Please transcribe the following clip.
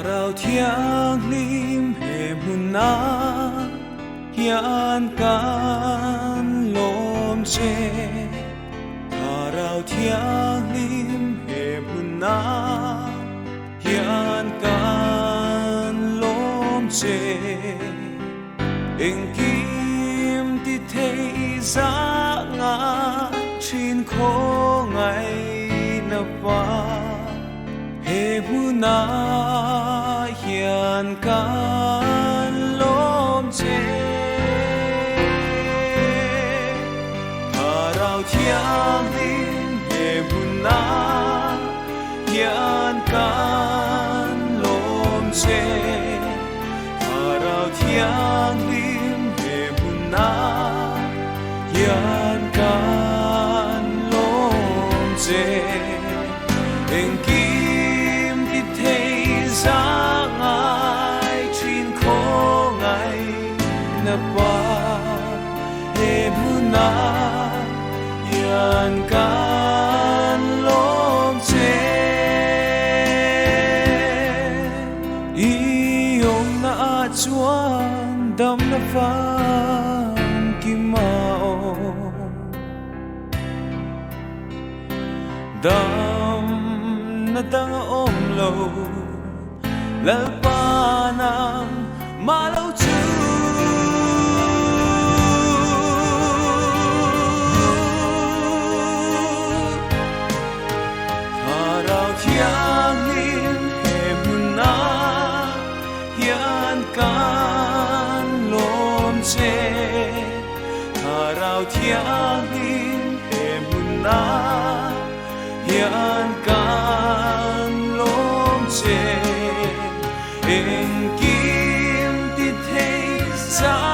rào thiang lim he mun na hian kan lom che rào thiang lim he mun na hian kan lom che eng kim ti thei za nga chin kho ngai na pa he mun na hian kan lom che rào thiang lim he mun na hian kan lom che rào thiang lim he mun na hian kan lom che eng kim ti thei za ngai chin kho ngai na pa he mun na hian kan lom che iyong na chuan dam na phang kim mao dam na dang om lo lal pa nang ma lo chu rào thiang lim he mun na hian kan lom che rào thiang lim he mun na hian kan lom che eng kim ti thei za